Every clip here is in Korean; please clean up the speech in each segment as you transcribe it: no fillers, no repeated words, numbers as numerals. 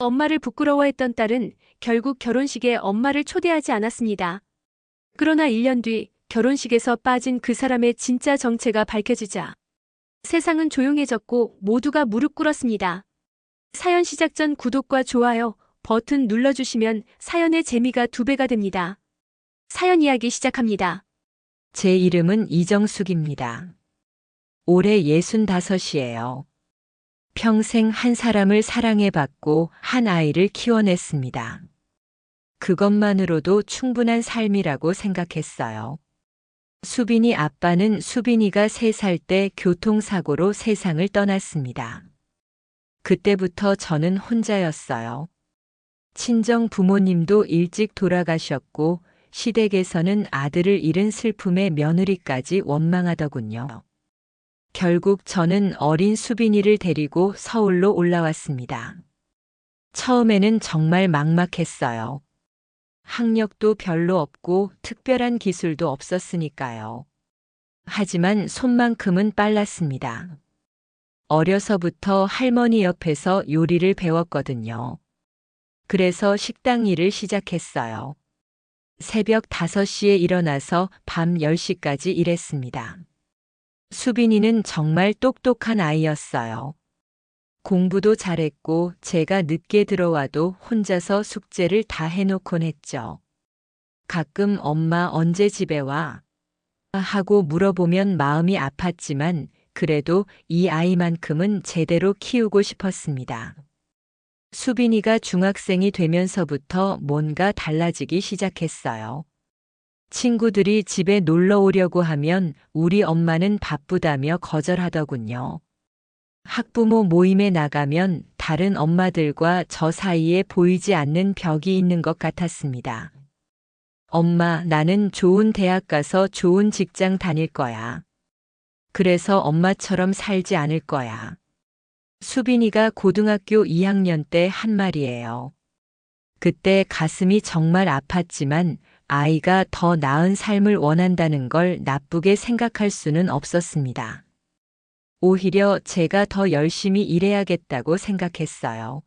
엄마를 부끄러워했던 딸은 결국 결혼식에 엄마를 초대하지 않았습니다. 그러나 1년 뒤 결혼식에서 빠진 그 사람의 진짜 정체가 밝혀지자 세상은 조용해졌고 모두가 무릎 꿇었습니다. 사연 시작 전 구독과 좋아요 버튼 눌러주시면 사연의 재미가 2배가 됩니다. 사연 이야기 시작합니다. 제 이름은 이정숙입니다. 올해 65이에요. 평생 한 사람을 사랑해받고 한 아이를 키워냈습니다. 그것만으로도 충분한 삶이라고 생각했어요. 수빈이 아빠는 수빈이가 3살 때 교통사고로 세상을 떠났습니다. 그때부터 저는 혼자였어요. 친정 부모님도 일찍 돌아가셨고 시댁에서는 아들을 잃은 슬픔에 며느리까지 원망하더군요. 결국 저는 어린 수빈이를 데리고 서울로 올라왔습니다. 처음에는 정말 막막했어요. 학력도 별로 없고 특별한 기술도 없었으니까요. 하지만 손만큼은 빨랐습니다. 어려서부터 할머니 옆에서 요리를 배웠거든요. 그래서 식당 일을 시작했어요. 새벽 5시에 일어나서 밤 10시까지 일했습니다. 수빈이는 정말 똑똑한 아이였어요. 공부도 잘했고 제가 늦게 들어와도 혼자서 숙제를 다 해놓곤 했죠. 가끔 엄마 언제 집에 와? 하고 물어보면 마음이 아팠지만 그래도 이 아이만큼은 제대로 키우고 싶었습니다. 수빈이가 중학생이 되면서부터 뭔가 달라지기 시작했어요. 친구들이 집에 놀러 오려고 하면 우리 엄마는 바쁘다며 거절하더군요. 학부모 모임에 나가면 다른 엄마들과 저 사이에 보이지 않는 벽이 있는 것 같았습니다. 엄마, 나는 좋은 대학 가서 좋은 직장 다닐 거야. 그래서 엄마처럼 살지 않을 거야. 수빈이가 고등학교 2학년 때 한 말이에요. 그때 가슴이 정말 아팠지만 아이가 더 나은 삶을 원한다는 걸 나쁘게 생각할 수는 없었습니다. 오히려 제가 더 열심히 일해야겠다고 생각했어요.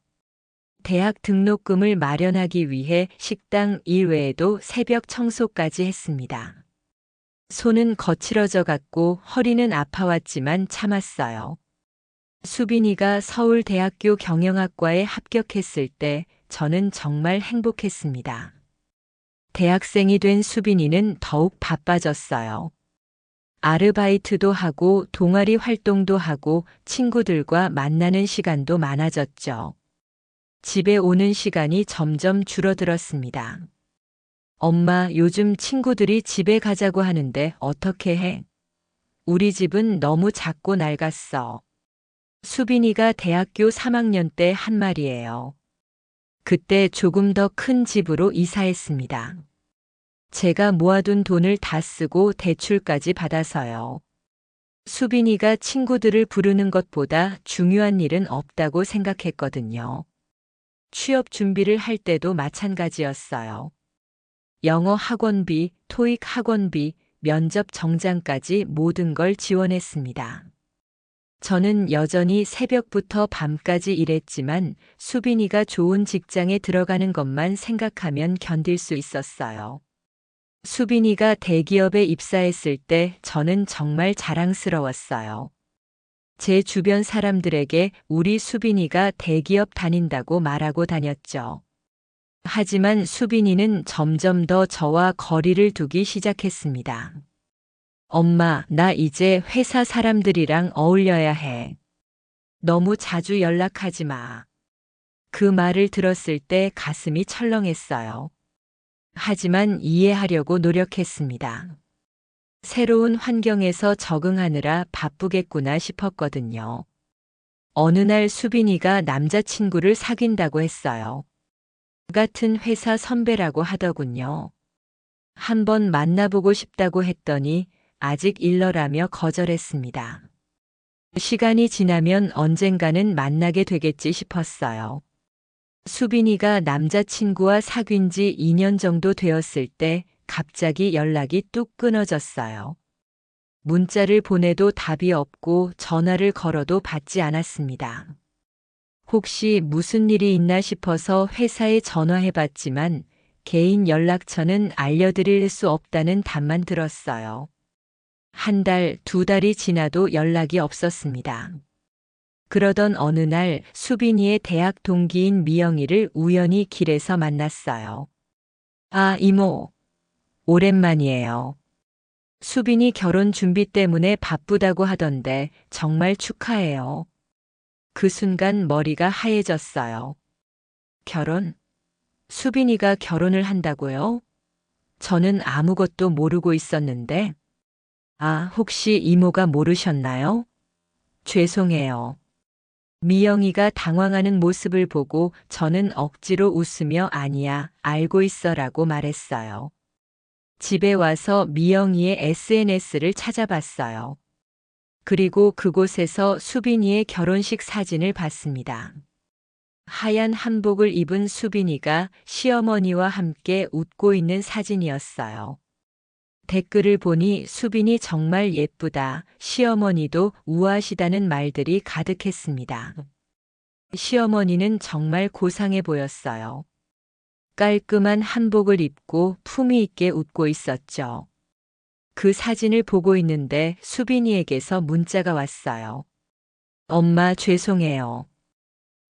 대학 등록금을 마련하기 위해 식당 일 외에도 새벽 청소까지 했습니다. 손은 거칠어져 갔고 허리는 아파왔지만 참았어요. 수빈이가 서울대학교 경영학과에 합격했을 때 저는 정말 행복했습니다. 대학생이 된 수빈이는 더욱 바빠졌어요. 아르바이트도 하고 동아리 활동도 하고 친구들과 만나는 시간도 많아졌죠. 집에 오는 시간이 점점 줄어들었습니다. 엄마, 요즘 친구들이 집에 가자고 하는데 어떻게 해? 우리 집은 너무 작고 낡았어. 수빈이가 대학교 3학년 때 한 말이에요. 그때 조금 더 큰 집으로 이사했습니다. 제가 모아둔 돈을 다 쓰고 대출까지 받아서요. 수빈이가 친구들을 부르는 것보다 중요한 일은 없다고 생각했거든요. 취업 준비를 할 때도 마찬가지였어요. 영어 학원비, 토익 학원비, 면접 정장까지 모든 걸 지원했습니다. 저는 여전히 새벽부터 밤까지 일했지만 수빈이가 좋은 직장에 들어가는 것만 생각하면 견딜 수 있었어요. 수빈이가 대기업에 입사했을 때 저는 정말 자랑스러웠어요. 제 주변 사람들에게 우리 수빈이가 대기업 다닌다고 말하고 다녔죠. 하지만 수빈이는 점점 더 저와 거리를 두기 시작했습니다. 엄마, 나 이제 회사 사람들이랑 어울려야 해. 너무 자주 연락하지 마. 그 말을 들었을 때 가슴이 철렁했어요. 하지만 이해하려고 노력했습니다. 새로운 환경에서 적응하느라 바쁘겠구나 싶었거든요. 어느 날 수빈이가 남자친구를 사귄다고 했어요. 같은 회사 선배라고 하더군요. 한번 만나보고 싶다고 했더니 아직 일러라며 거절했습니다. 시간이 지나면 언젠가는 만나게 되겠지 싶었어요. 수빈이가 남자친구와 사귄 지 2년 정도 되었을 때 갑자기 연락이 뚝 끊어졌어요. 문자를 보내도 답이 없고 전화를 걸어도 받지 않았습니다. 혹시 무슨 일이 있나 싶어서 회사에 전화해봤지만 개인 연락처는 알려드릴 수 없다는 답만 들었어요. 한 달, 두 달이 지나도 연락이 없었습니다. 그러던 어느 날 수빈이의 대학 동기인 미영이를 우연히 길에서 만났어요. 아, 이모. 오랜만이에요. 수빈이 결혼 준비 때문에 바쁘다고 하던데 정말 축하해요. 그 순간 머리가 하얘졌어요. 결혼? 수빈이가 결혼을 한다고요? 저는 아무것도 모르고 있었는데. 아, 혹시 이모가 모르셨나요? 죄송해요. 미영이가 당황하는 모습을 보고 저는 억지로 웃으며 아니야, 알고 있어라고 말했어요. 집에 와서 미영이의 SNS를 찾아봤어요. 그리고 그곳에서 수빈이의 결혼식 사진을 봤습니다. 하얀 한복을 입은 수빈이가 시어머니와 함께 웃고 있는 사진이었어요. 댓글을 보니 수빈이 정말 예쁘다, 시어머니도 우아하시다는 말들이 가득했습니다. 시어머니는 정말 고상해 보였어요. 깔끔한 한복을 입고 품위 있게 웃고 있었죠. 그 사진을 보고 있는데 수빈이에게서 문자가 왔어요. 엄마 죄송해요.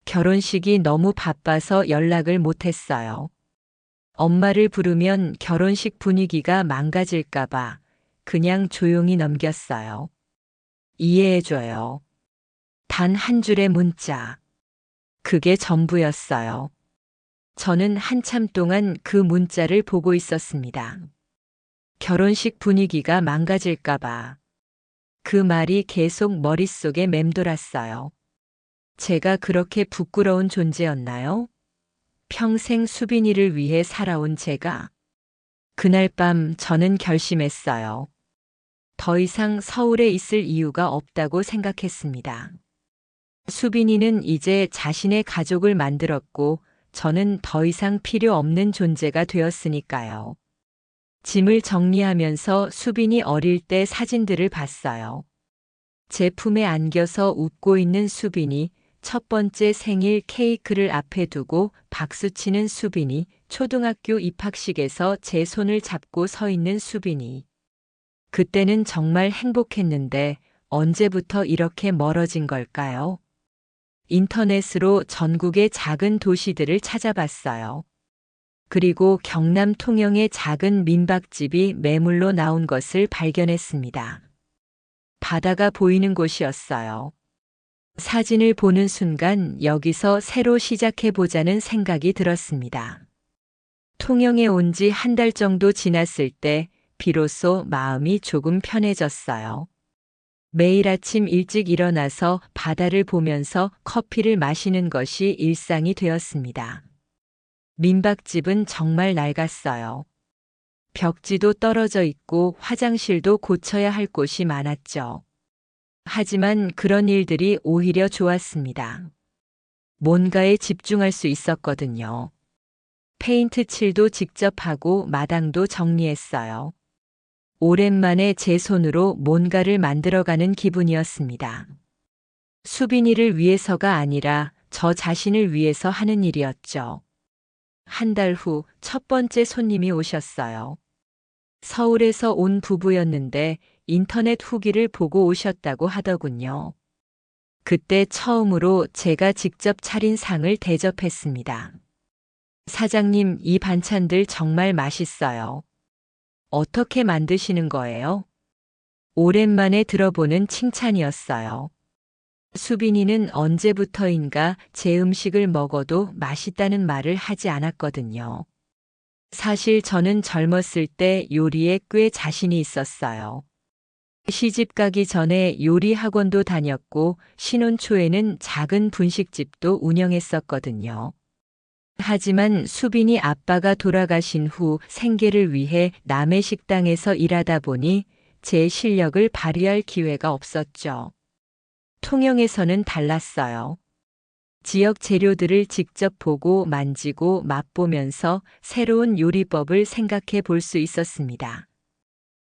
결혼식이 너무 바빠서 연락을 못했어요. 엄마를 부르면 결혼식 분위기가 망가질까봐 그냥 조용히 넘겼어요. 이해해줘요. 단 한 줄의 문자. 그게 전부였어요. 저는 한참 동안 그 문자를 보고 있었습니다. 결혼식 분위기가 망가질까봐. 그 말이 계속 머릿속에 맴돌았어요. 제가 그렇게 부끄러운 존재였나요? 평생 수빈이를 위해 살아온 제가. 그날 밤 저는 결심했어요. 더 이상 서울에 있을 이유가 없다고 생각했습니다. 수빈이는 이제 자신의 가족을 만들었고 저는 더 이상 필요 없는 존재가 되었으니까요. 짐을 정리하면서 수빈이 어릴 때 사진들을 봤어요. 제 품에 안겨서 웃고 있는 수빈이, 첫 번째 생일 케이크를 앞에 두고 박수치는 수빈이, 초등학교 입학식에서 제 손을 잡고 서 있는 수빈이. 그때는 정말 행복했는데 언제부터 이렇게 멀어진 걸까요? 인터넷으로 전국의 작은 도시들을 찾아봤어요. 그리고 경남 통영의 작은 민박집이 매물로 나온 것을 발견했습니다. 바다가 보이는 곳이었어요. 사진을 보는 순간 여기서 새로 시작해보자는 생각이 들었습니다. 통영에 온 지 한 달 정도 지났을 때 비로소 마음이 조금 편해졌어요. 매일 아침 일찍 일어나서 바다를 보면서 커피를 마시는 것이 일상이 되었습니다. 민박집은 정말 낡았어요. 벽지도 떨어져 있고 화장실도 고쳐야 할 곳이 많았죠. 하지만 그런 일들이 오히려 좋았습니다. 뭔가에 집중할 수 있었거든요. 페인트 칠도 직접 하고 마당도 정리했어요. 오랜만에 제 손으로 뭔가를 만들어가는 기분이었습니다. 수빈이를 위해서가 아니라 저 자신을 위해서 하는 일이었죠. 한 달 후 첫 번째 손님이 오셨어요. 서울에서 온 부부였는데 인터넷 후기를 보고 오셨다고 하더군요. 그때 처음으로 제가 직접 차린 상을 대접했습니다. 사장님, 이 반찬들 정말 맛있어요. 어떻게 만드시는 거예요? 오랜만에 들어보는 칭찬이었어요. 수빈이는 언제부터인가 제 음식을 먹어도 맛있다는 말을 하지 않았거든요. 사실 저는 젊었을 때 요리에 꽤 자신이 있었어요. 시집 가기 전에 요리 학원도 다녔고 신혼 초에는 작은 분식집도 운영했었거든요. 하지만 수빈이 아빠가 돌아가신 후 생계를 위해 남의 식당에서 일하다 보니 제 실력을 발휘할 기회가 없었죠. 통영에서는 달랐어요. 지역 재료들을 직접 보고 만지고 맛보면서 새로운 요리법을 생각해 볼 수 있었습니다.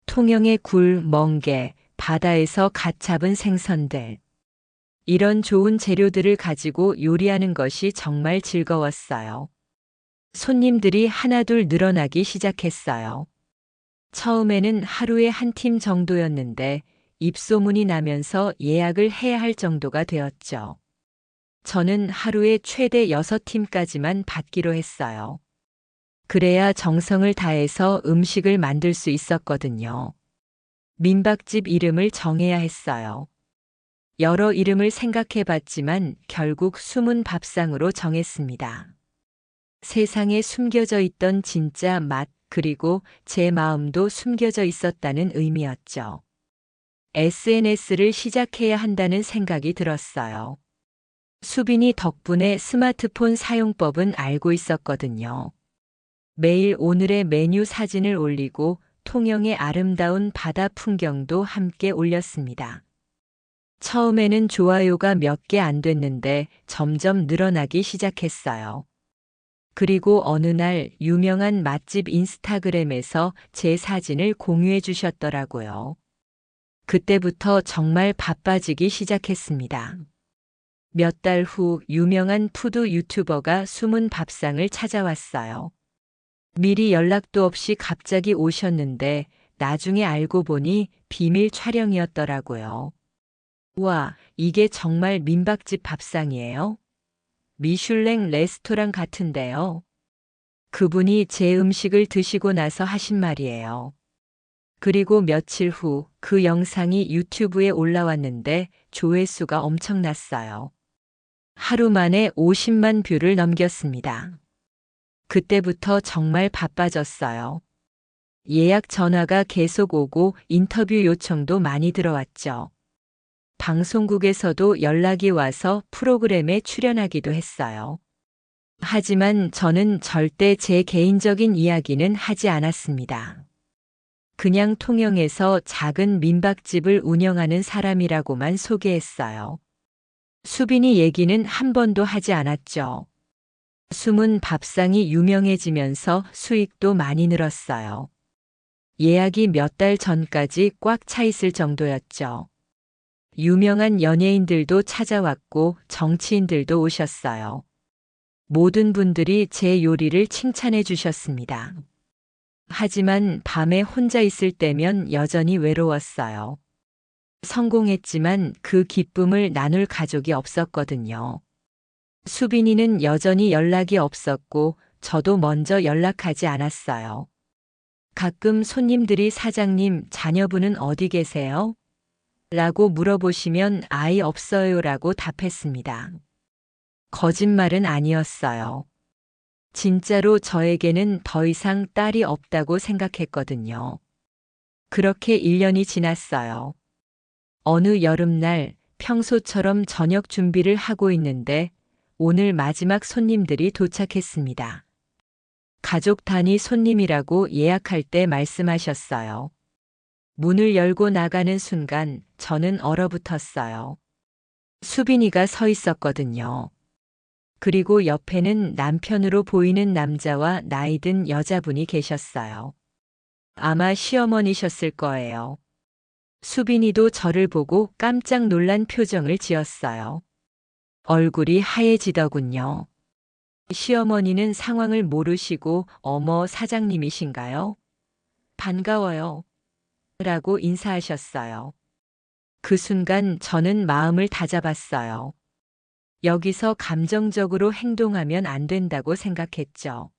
통영의 굴, 멍게, 바다에서 갓 잡은 생선들. 이런 좋은 재료들을 가지고 요리하는 것이 정말 즐거웠어요. 손님들이 하나둘 늘어나기 시작했어요. 처음에는 하루에 한 팀 정도였는데 입소문이 나면서 예약을 해야 할 정도가 되었죠. 저는 하루에 최대 6팀까지만 받기로 했어요. 그래야 정성을 다해서 음식을 만들 수 있었거든요. 민박집 이름을 정해야 했어요. 여러 이름을 생각해 봤지만 결국 숨은 밥상으로 정했습니다. 세상에 숨겨져 있던 진짜 맛, 그리고 제 마음도 숨겨져 있었다는 의미였죠. SNS를 시작해야 한다는 생각이 들었어요. 수빈이 덕분에 스마트폰 사용법은 알고 있었거든요. 매일 오늘의 메뉴 사진을 올리고 통영의 아름다운 바다 풍경도 함께 올렸습니다. 처음에는 좋아요가 몇 개 안 됐는데 점점 늘어나기 시작했어요. 그리고 어느 날 유명한 맛집 인스타그램에서 제 사진을 공유해 주셨더라고요. 그때부터 정말 바빠지기 시작했습니다. 몇 달 후 유명한 푸드 유튜버가 숨은 밥상을 찾아왔어요. 미리 연락도 없이 갑자기 오셨는데 나중에 알고 보니 비밀 촬영이었더라고요. 와, 이게 정말 민박집 밥상이에요? 미슐랭 레스토랑 같은데요. 그분이 제 음식을 드시고 나서 하신 말이에요. 그리고 며칠 후 그 영상이 유튜브에 올라왔는데 조회수가 엄청났어요. 하루 만에 50만 뷰를 넘겼습니다. 그때부터 정말 바빠졌어요. 예약 전화가 계속 오고 인터뷰 요청도 많이 들어왔죠. 방송국에서도 연락이 와서 프로그램에 출연하기도 했어요. 하지만 저는 절대 제 개인적인 이야기는 하지 않았습니다. 그냥 통영에서 작은 민박집을 운영하는 사람이라고만 소개했어요. 수빈이 얘기는 한 번도 하지 않았죠. 숨은 밥상이 유명해지면서 수익도 많이 늘었어요. 예약이 몇 달 전까지 꽉 차 있을 정도였죠. 유명한 연예인들도 찾아왔고 정치인들도 오셨어요. 모든 분들이 제 요리를 칭찬해 주셨습니다. 하지만 밤에 혼자 있을 때면 여전히 외로웠어요. 성공했지만 그 기쁨을 나눌 가족이 없었거든요. 수빈이는 여전히 연락이 없었고 저도 먼저 연락하지 않았어요. 가끔 손님들이 사장님, 자녀분은 어디 계세요? 라고 물어보시면 아이 없어요 라고 답했습니다. 거짓말은 아니었어요. 진짜로 저에게는 더 이상 딸이 없다고 생각했거든요. 그렇게 1년이 지났어요. 어느 여름날 평소처럼 저녁 준비를 하고 있는데 오늘 마지막 손님들이 도착했습니다. 가족 단위 손님이라고 예약할 때 말씀하셨어요. 문을 열고 나가는 순간 저는 얼어붙었어요. 수빈이가 서 있었거든요. 그리고 옆에는 남편으로 보이는 남자와 나이든 여자분이 계셨어요. 아마 시어머니셨을 거예요. 수빈이도 저를 보고 깜짝 놀란 표정을 지었어요. 얼굴이 하얘지더군요. 시어머니는 상황을 모르시고 어머 사장님이신가요? 반가워요. 라고 인사하셨어요. 그 순간 저는 마음을 다잡았어요. 여기서 감정적으로 행동하면 안 된다고 생각했죠.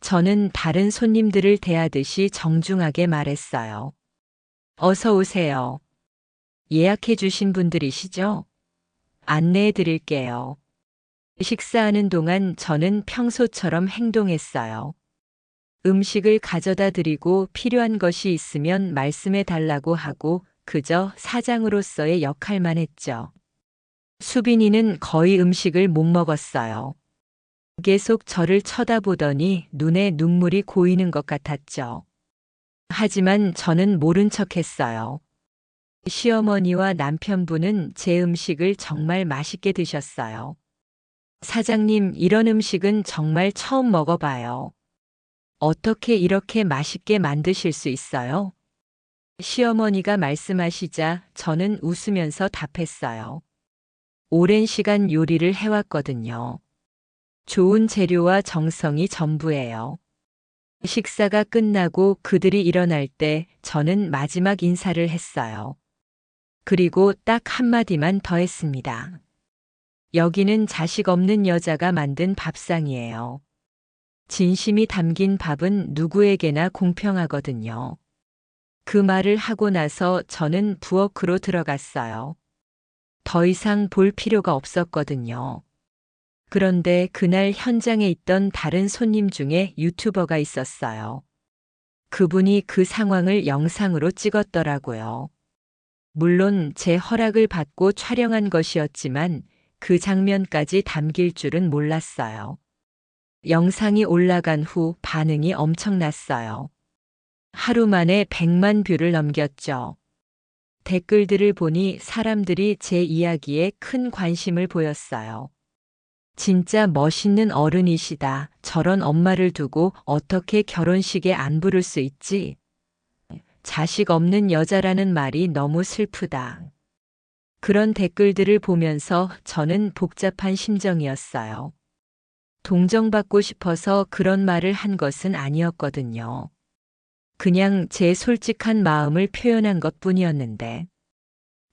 저는 다른 손님들을 대하듯이 정중하게 말했어요. 어서 오세요. 예약해 주신 분들이시죠? 안내해 드릴게요. 식사하는 동안 저는 평소처럼 행동했어요. 음식을 가져다 드리고 필요한 것이 있으면 말씀해 달라고 하고 그저 사장으로서의 역할만 했죠. 수빈이는 거의 음식을 못 먹었어요. 계속 저를 쳐다보더니 눈에 눈물이 고이는 것 같았죠. 하지만 저는 모른 척 했어요. 시어머니와 남편분은 제 음식을 정말 맛있게 드셨어요. 사장님, 이런 음식은 정말 처음 먹어봐요. 어떻게 이렇게 맛있게 만드실 수 있어요? 시어머니가 말씀하시자 저는 웃으면서 답했어요. 오랜 시간 요리를 해왔거든요. 좋은 재료와 정성이 전부예요. 식사가 끝나고 그들이 일어날 때 저는 마지막 인사를 했어요. 그리고 딱 한마디만 더 했습니다. 여기는 자식 없는 여자가 만든 밥상이에요. 진심이 담긴 밥은 누구에게나 공평하거든요. 그 말을 하고 나서 저는 부엌으로 들어갔어요. 더 이상 볼 필요가 없었거든요. 그런데 그날 현장에 있던 다른 손님 중에 유튜버가 있었어요. 그분이 그 상황을 영상으로 찍었더라고요. 물론 제 허락을 받고 촬영한 것이었지만 그 장면까지 담길 줄은 몰랐어요. 영상이 올라간 후 반응이 엄청났어요. 하루 만에 100만 뷰를 넘겼죠. 댓글들을 보니 사람들이 제 이야기에 큰 관심을 보였어요. 진짜 멋있는 어른이시다. 저런 엄마를 두고 어떻게 결혼식에 안 부를 수 있지? 자식 없는 여자라는 말이 너무 슬프다. 그런 댓글들을 보면서 저는 복잡한 심정이었어요. 동정받고 싶어서 그런 말을 한 것은 아니었거든요. 그냥 제 솔직한 마음을 표현한 것 뿐이었는데,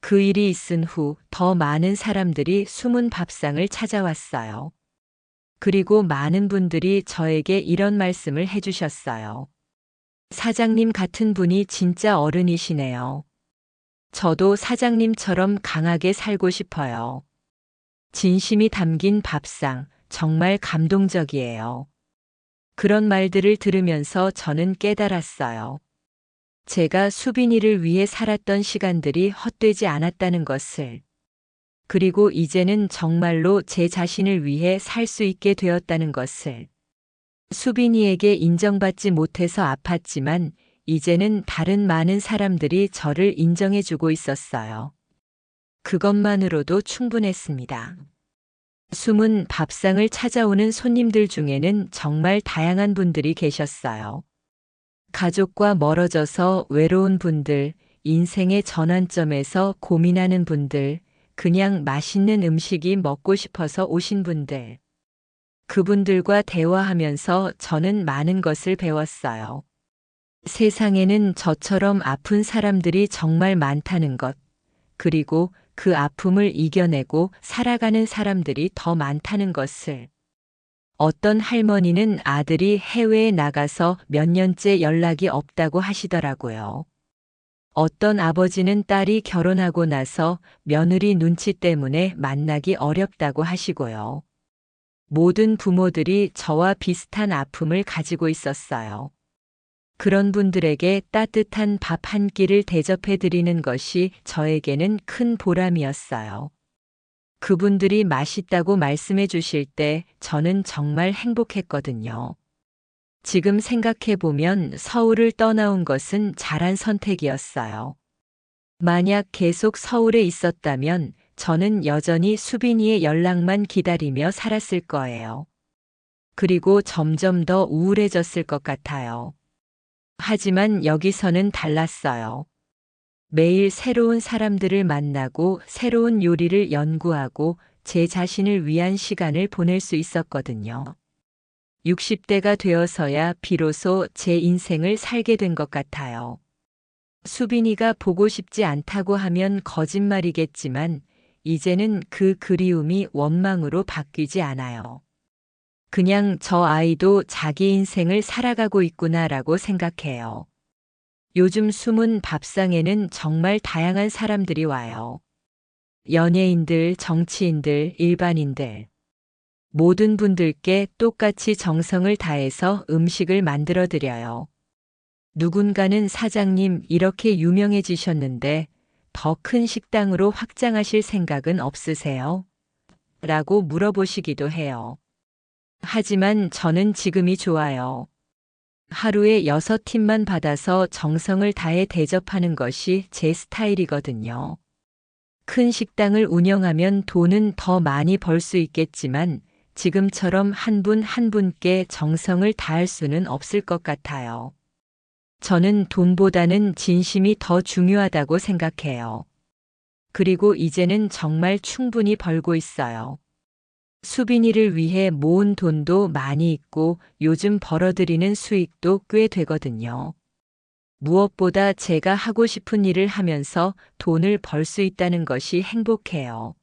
그 일이 있은 후 더 많은 사람들이 숨은 밥상을 찾아왔어요. 그리고 많은 분들이 저에게 이런 말씀을 해주셨어요. 사장님 같은 분이 진짜 어른이시네요. 저도 사장님처럼 강하게 살고 싶어요. 진심이 담긴 밥상, 정말 감동적이에요. 그런 말들을 들으면서 저는 깨달았어요. 제가 수빈이를 위해 살았던 시간들이 헛되지 않았다는 것을. 그리고 이제는 정말로 제 자신을 위해 살 수 있게 되었다는 것을. 수빈이에게 인정받지 못해서 아팠지만 이제는 다른 많은 사람들이 저를 인정해주고 있었어요. 그것만으로도 충분했습니다. 숨은 밥상을 찾아오는 손님들 중에는 정말 다양한 분들이 계셨어요. 가족과 멀어져서 외로운 분들, 인생의 전환점에서 고민하는 분들, 그냥 맛있는 음식이 먹고 싶어서 오신 분들. 그분들과 대화하면서 저는 많은 것을 배웠어요. 세상에는 저처럼 아픈 사람들이 정말 많다는 것, 그리고 그 아픔을 이겨내고 살아가는 사람들이 더 많다는 것을. 어떤 할머니는 아들이 해외에 나가서 몇 년째 연락이 없다고 하시더라고요. 어떤 아버지는 딸이 결혼하고 나서 며느리 눈치 때문에 만나기 어렵다고 하시고요. 모든 부모들이 저와 비슷한 아픔을 가지고 있었어요. 그런 분들에게 따뜻한 밥 한 끼를 대접해 드리는 것이 저에게는 큰 보람이었어요. 그분들이 맛있다고 말씀해 주실 때 저는 정말 행복했거든요. 지금 생각해 보면 서울을 떠나온 것은 잘한 선택이었어요. 만약 계속 서울에 있었다면 저는 여전히 수빈이의 연락만 기다리며 살았을 거예요. 그리고 점점 더 우울해졌을 것 같아요. 하지만 여기서는 달랐어요. 매일 새로운 사람들을 만나고 새로운 요리를 연구하고 제 자신을 위한 시간을 보낼 수 있었거든요. 60대가 되어서야 비로소 제 인생을 살게 된 것 같아요. 수빈이가 보고 싶지 않다고 하면 거짓말이겠지만 이제는 그 그리움이 원망으로 바뀌지 않아요. 그냥 저 아이도 자기 인생을 살아가고 있구나라고 생각해요. 요즘 숨은 밥상에는 정말 다양한 사람들이 와요. 연예인들, 정치인들, 일반인들. 모든 분들께 똑같이 정성을 다해서 음식을 만들어 드려요. 누군가는 사장님 이렇게 유명해지셨는데 더 큰 식당으로 확장하실 생각은 없으세요? 라고 물어보시기도 해요. 하지만 저는 지금이 좋아요. 하루에 6팀만 받아서 정성을 다해 대접하는 것이 제 스타일이거든요. 큰 식당을 운영하면 돈은 더 많이 벌 수 있겠지만 지금처럼 한 분 한 분께 정성을 다할 수는 없을 것 같아요. 저는 돈보다는 진심이 더 중요하다고 생각해요. 그리고 이제는 정말 충분히 벌고 있어요. 수빈이를 위해 모은 돈도 많이 있고 요즘 벌어들이는 수익도 꽤 되거든요. 무엇보다 제가 하고 싶은 일을 하면서 돈을 벌 수 있다는 것이 행복해요.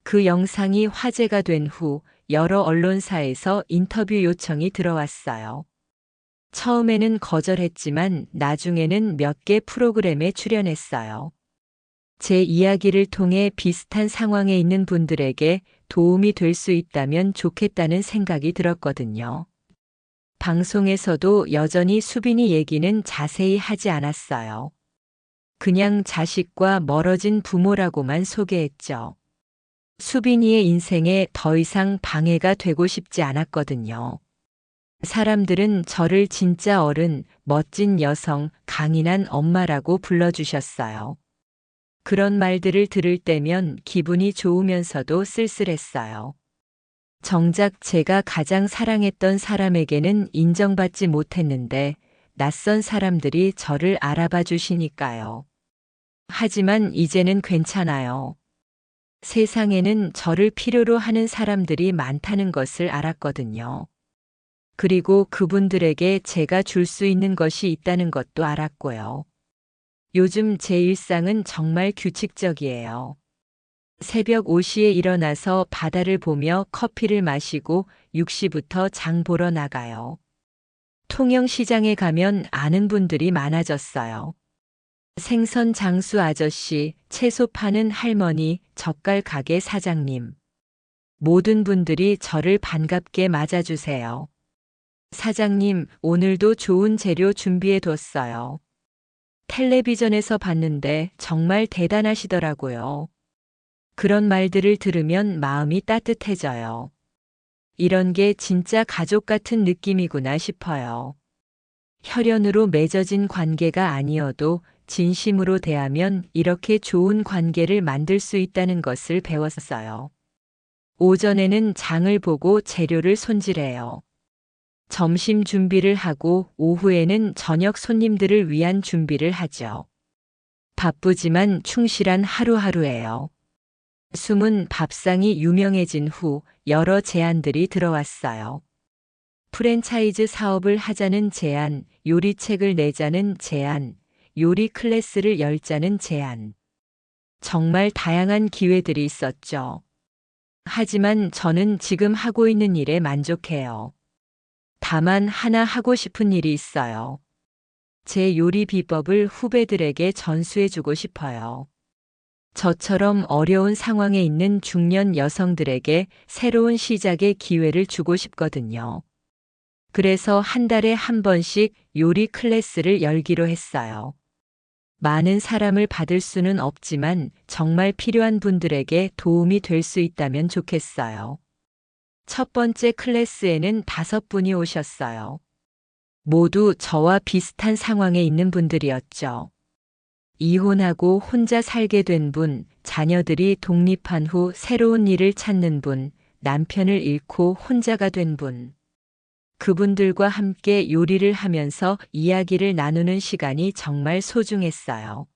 그 영상이 화제가 된 후 여러 언론사에서 인터뷰 요청이 들어왔어요. 처음에는 거절했지만 나중에는 몇 개 프로그램에 출연했어요. 제 이야기를 통해 비슷한 상황에 있는 분들에게 도움이 될 수 있다면 좋겠다는 생각이 들었거든요. 방송에서도 여전히 수빈이 얘기는 자세히 하지 않았어요. 그냥 자식과 멀어진 부모라고만 소개했죠. 수빈이의 인생에 더 이상 방해가 되고 싶지 않았거든요. 사람들은 저를 진짜 어른, 멋진 여성, 강인한 엄마라고 불러주셨어요. 그런 말들을 들을 때면 기분이 좋으면서도 쓸쓸했어요. 정작 제가 가장 사랑했던 사람에게는 인정받지 못했는데 낯선 사람들이 저를 알아봐 주시니까요. 하지만 이제는 괜찮아요. 세상에는 저를 필요로 하는 사람들이 많다는 것을 알았거든요. 그리고 그분들에게 제가 줄 수 있는 것이 있다는 것도 알았고요. 요즘 제 일상은 정말 규칙적이에요. 새벽 5시에 일어나서 바다를 보며 커피를 마시고 6시부터 장 보러 나가요. 통영시장에 가면 아는 분들이 많아졌어요. 생선 장수 아저씨, 채소 파는 할머니, 젓갈 가게 사장님. 모든 분들이 저를 반갑게 맞아주세요. 사장님, 오늘도 좋은 재료 준비해 뒀어요. 텔레비전에서 봤는데 정말 대단하시더라고요. 그런 말들을 들으면 마음이 따뜻해져요. 이런 게 진짜 가족 같은 느낌이구나 싶어요. 혈연으로 맺어진 관계가 아니어도 진심으로 대하면 이렇게 좋은 관계를 만들 수 있다는 것을 배웠어요. 오전에는 장을 보고 재료를 손질해요. 점심 준비를 하고 오후에는 저녁 손님들을 위한 준비를 하죠. 바쁘지만 충실한 하루하루예요. 숨은 밥상이 유명해진 후 여러 제안들이 들어왔어요. 프랜차이즈 사업을 하자는 제안, 요리책을 내자는 제안, 요리 클래스를 열자는 제안. 정말 다양한 기회들이 있었죠. 하지만 저는 지금 하고 있는 일에 만족해요. 다만 하나 하고 싶은 일이 있어요. 제 요리 비법을 후배들에게 전수해주고 싶어요. 저처럼 어려운 상황에 있는 중년 여성들에게 새로운 시작의 기회를 주고 싶거든요. 그래서 한 달에 한 번씩 요리 클래스를 열기로 했어요. 많은 사람을 받을 수는 없지만 정말 필요한 분들에게 도움이 될 수 있다면 좋겠어요. 첫 번째 클래스에는 5분이 오셨어요. 모두 저와 비슷한 상황에 있는 분들이었죠. 이혼하고 혼자 살게 된 분, 자녀들이 독립한 후 새로운 일을 찾는 분, 남편을 잃고 혼자가 된 분. 그분들과 함께 요리를 하면서 이야기를 나누는 시간이 정말 소중했어요.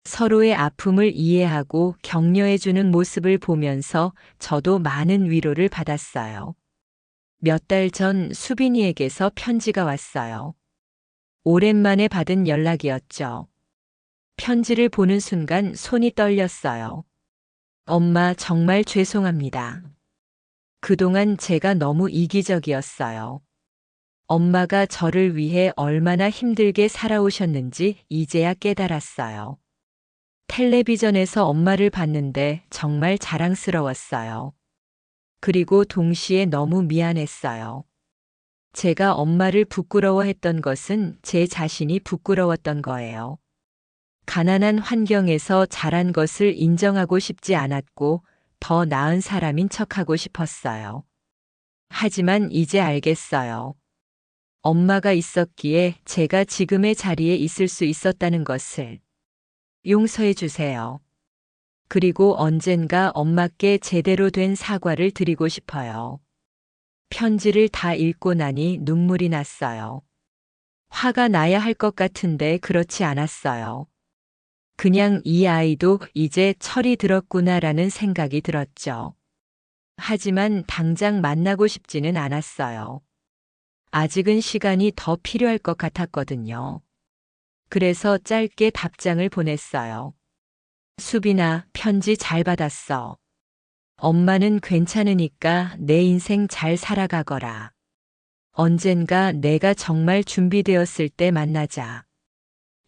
서로의 아픔을 이해하고 격려해주는 모습을 보면서 저도 많은 위로를 받았어요. 몇 달 전 수빈이에게서 편지가 왔어요. 오랜만에 받은 연락이었죠. 편지를 보는 순간 손이 떨렸어요. 엄마, 정말 죄송합니다. 그동안 제가 너무 이기적이었어요. 엄마가 저를 위해 얼마나 힘들게 살아오셨는지 이제야 깨달았어요. 텔레비전에서 엄마를 봤는데 정말 자랑스러웠어요. 그리고 동시에 너무 미안했어요. 제가 엄마를 부끄러워했던 것은 제 자신이 부끄러웠던 거예요. 가난한 환경에서 자란 것을 인정하고 싶지 않았고 더 나은 사람인 척하고 싶었어요. 하지만 이제 알겠어요. 엄마가 있었기에 제가 지금의 자리에 있을 수 있었다는 것을. 용서해 주세요. 그리고 언젠가 엄마께 제대로 된 사과를 드리고 싶어요. 편지를 다 읽고 나니 눈물이 났어요. 화가 나야 할 것 같은데 그렇지 않았어요. 그냥 이 아이도 이제 철이 들었구나라는 생각이 들었죠. 하지만 당장 만나고 싶지는 않았어요. 아직은 시간이 더 필요할 것 같았거든요. 그래서 짧게 답장을 보냈어요. 수빈아, 편지 잘 받았어. 엄마는 괜찮으니까 내 인생 잘 살아가거라. 언젠가 내가 정말 준비되었을 때 만나자.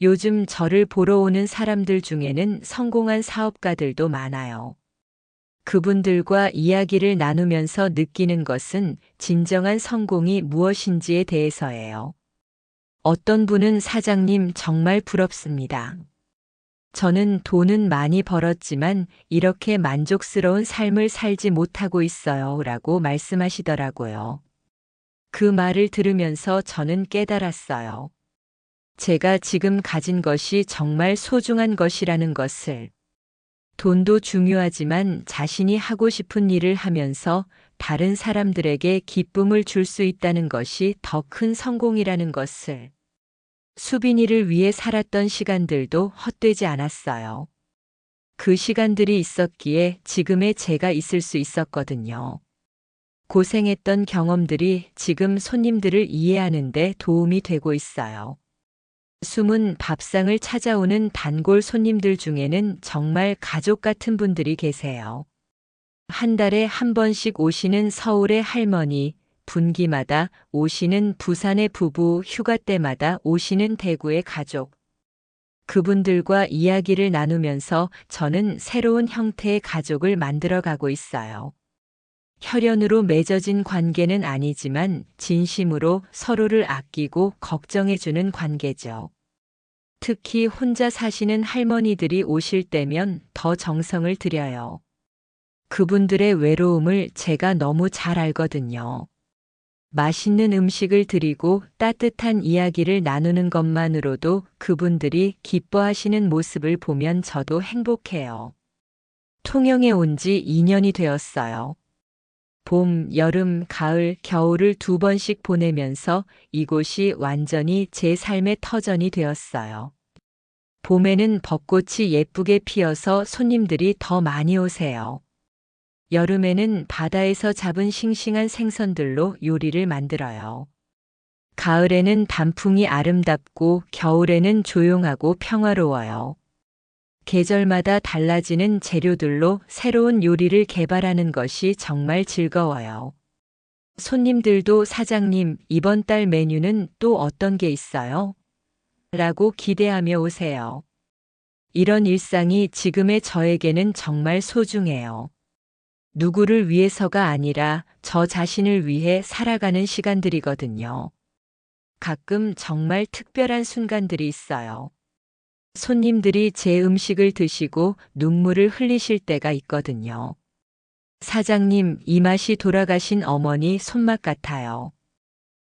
요즘 저를 보러 오는 사람들 중에는 성공한 사업가들도 많아요. 그분들과 이야기를 나누면서 느끼는 것은 진정한 성공이 무엇인지에 대해서예요. 어떤 분은 사장님 정말 부럽습니다. 저는 돈은 많이 벌었지만 이렇게 만족스러운 삶을 살지 못하고 있어요. 라고 말씀하시더라고요. 그 말을 들으면서 저는 깨달았어요. 제가 지금 가진 것이 정말 소중한 것이라는 것을. 돈도 중요하지만 자신이 하고 싶은 일을 하면서 다른 사람들에게 기쁨을 줄 수 있다는 것이 더 큰 성공이라는 것을. 수빈이를 위해 살았던 시간들도 헛되지 않았어요. 그 시간들이 있었기에 지금의 제가 있을 수 있었거든요. 고생했던 경험들이 지금 손님들을 이해하는 데 도움이 되고 있어요. 숨은 밥상을 찾아오는 단골 손님들 중에는 정말 가족 같은 분들이 계세요. 한 달에 한 번씩 오시는 서울의 할머니, 분기마다 오시는 부산의 부부, 휴가 때마다 오시는 대구의 가족. 그분들과 이야기를 나누면서 저는 새로운 형태의 가족을 만들어가고 있어요. 혈연으로 맺어진 관계는 아니지만 진심으로 서로를 아끼고 걱정해주는 관계죠. 특히 혼자 사시는 할머니들이 오실 때면 더 정성을 들여요. 그분들의 외로움을 제가 너무 잘 알거든요. 맛있는 음식을 드리고 따뜻한 이야기를 나누는 것만으로도 그분들이 기뻐하시는 모습을 보면 저도 행복해요. 통영에 온 지 2년이 되었어요. 봄, 여름, 가을, 겨울을 2번씩 보내면서 이곳이 완전히 제 삶의 터전이 되었어요. 봄에는 벚꽃이 예쁘게 피어서 손님들이 더 많이 오세요. 여름에는 바다에서 잡은 싱싱한 생선들로 요리를 만들어요. 가을에는 단풍이 아름답고 겨울에는 조용하고 평화로워요. 계절마다 달라지는 재료들로 새로운 요리를 개발하는 것이 정말 즐거워요. 손님들도 사장님, 이번 달 메뉴는 또 어떤 게 있어요? 라고 기대하며 오세요. 이런 일상이 지금의 저에게는 정말 소중해요. 누구를 위해서가 아니라 저 자신을 위해 살아가는 시간들이거든요. 가끔 정말 특별한 순간들이 있어요. 손님들이 제 음식을 드시고 눈물을 흘리실 때가 있거든요. 사장님, 이 맛이 돌아가신 어머니 손맛 같아요.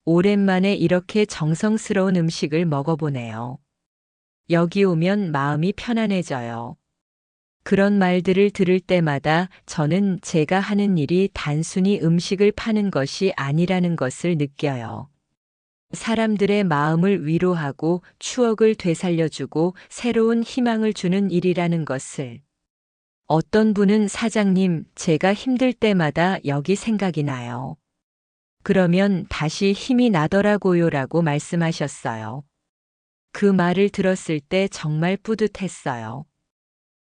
오랜만에 이렇게 정성스러운 음식을 먹어보네요. 여기 오면 마음이 편안해져요. 그런 말들을 들을 때마다 저는 제가 하는 일이 단순히 음식을 파는 것이 아니라는 것을 느껴요. 사람들의 마음을 위로하고 추억을 되살려주고 새로운 희망을 주는 일이라는 것을. 어떤 분은 사장님, 제가 힘들 때마다 여기 생각이 나요. 그러면 다시 힘이 나더라고요 라고 말씀하셨어요. 그 말을 들었을 때 정말 뿌듯했어요.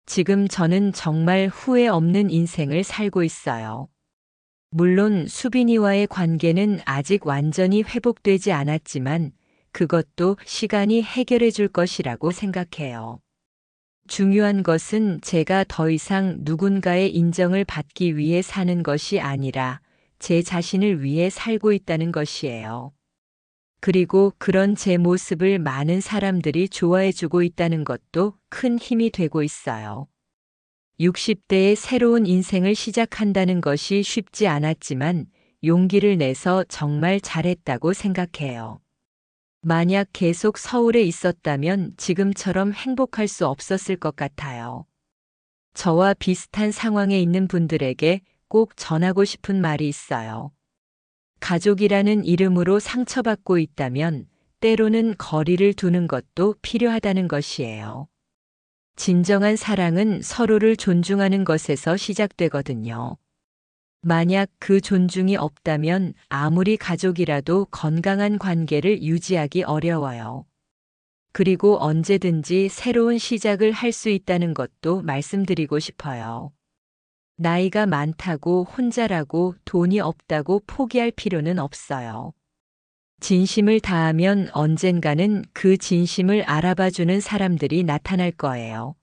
지금 저는 정말 후회 없는 인생을 살고 있어요. 물론 수빈이와의 관계는 아직 완전히 회복되지 않았지만 그것도 시간이 해결해 줄 것이라고 생각해요. 중요한 것은 제가 더 이상 누군가의 인정을 받기 위해 사는 것이 아니라 제 자신을 위해 살고 있다는 것이에요. 그리고 그런 제 모습을 많은 사람들이 좋아해 주고 있다는 것도 큰 힘이 되고 있어요. 60대의 새로운 인생을 시작한다는 것이 쉽지 않았지만 용기를 내서 정말 잘했다고 생각해요. 만약 계속 서울에 있었다면 지금처럼 행복할 수 없었을 것 같아요. 저와 비슷한 상황에 있는 분들에게 꼭 전하고 싶은 말이 있어요. 가족이라는 이름으로 상처받고 있다면 때로는 거리를 두는 것도 필요하다는 것이에요. 진정한 사랑은 서로를 존중하는 것에서 시작되거든요. 만약 그 존중이 없다면 아무리 가족이라도 건강한 관계를 유지하기 어려워요. 그리고 언제든지 새로운 시작을 할 수 있다는 것도 말씀드리고 싶어요. 나이가 많다고 혼자라고 돈이 없다고 포기할 필요는 없어요. 진심을 다하면 언젠가는 그 진심을 알아봐주는 사람들이 나타날 거예요.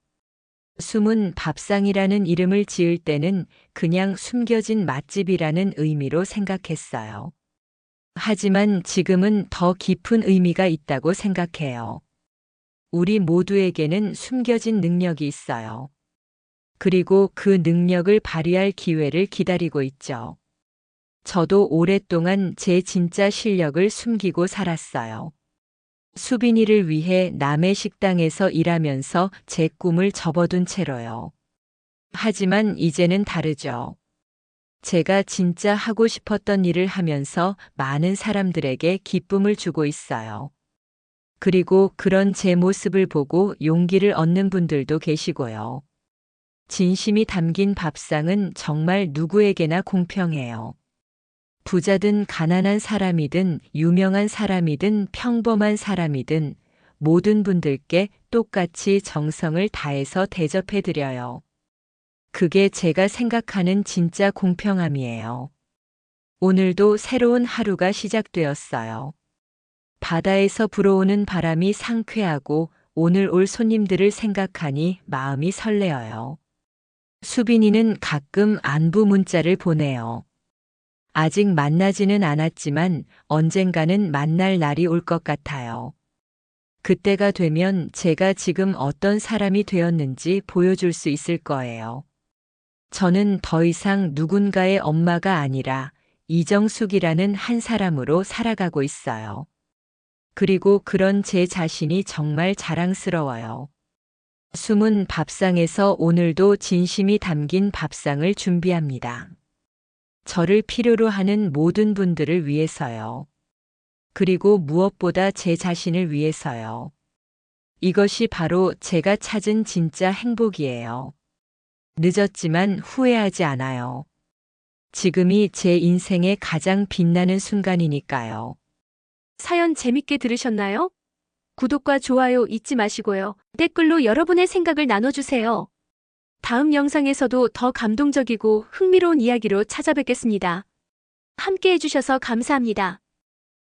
숨은 밥상이라는 이름을 지을 때는 그냥 숨겨진 맛집이라는 의미로 생각했어요. 하지만 지금은 더 깊은 의미가 있다고 생각해요. 우리 모두에게는 숨겨진 능력이 있어요. 그리고 그 능력을 발휘할 기회를 기다리고 있죠. 저도 오랫동안 제 진짜 실력을 숨기고 살았어요. 수빈이를 위해 남의 식당에서 일하면서 제 꿈을 접어둔 채로요. 하지만 이제는 다르죠. 제가 진짜 하고 싶었던 일을 하면서 많은 사람들에게 기쁨을 주고 있어요. 그리고 그런 제 모습을 보고 용기를 얻는 분들도 계시고요. 진심이 담긴 밥상은 정말 누구에게나 공평해요. 부자든 가난한 사람이든 유명한 사람이든 평범한 사람이든 모든 분들께 똑같이 정성을 다해서 대접해드려요. 그게 제가 생각하는 진짜 공평함이에요. 오늘도 새로운 하루가 시작되었어요. 바다에서 불어오는 바람이 상쾌하고 오늘 올 손님들을 생각하니 마음이 설레어요. 수빈이는 가끔 안부 문자를 보내요. 아직 만나지는 않았지만 언젠가는 만날 날이 올 것 같아요. 그때가 되면 제가 지금 어떤 사람이 되었는지 보여줄 수 있을 거예요. 저는 더 이상 누군가의 엄마가 아니라 이정숙이라는 한 사람으로 살아가고 있어요. 그리고 그런 제 자신이 정말 자랑스러워요. 숨은 밥상에서 오늘도 진심이 담긴 밥상을 준비합니다. 저를 필요로 하는 모든 분들을 위해서요. 그리고 무엇보다 제 자신을 위해서요. 이것이 바로 제가 찾은 진짜 행복이에요. 늦었지만 후회하지 않아요. 지금이 제 인생의 가장 빛나는 순간이니까요. 사연 재밌게 들으셨나요? 구독과 좋아요 잊지 마시고요. 댓글로 여러분의 생각을 나눠주세요. 다음 영상에서도 더 감동적이고 흥미로운 이야기로 찾아뵙겠습니다. 함께 해주셔서 감사합니다.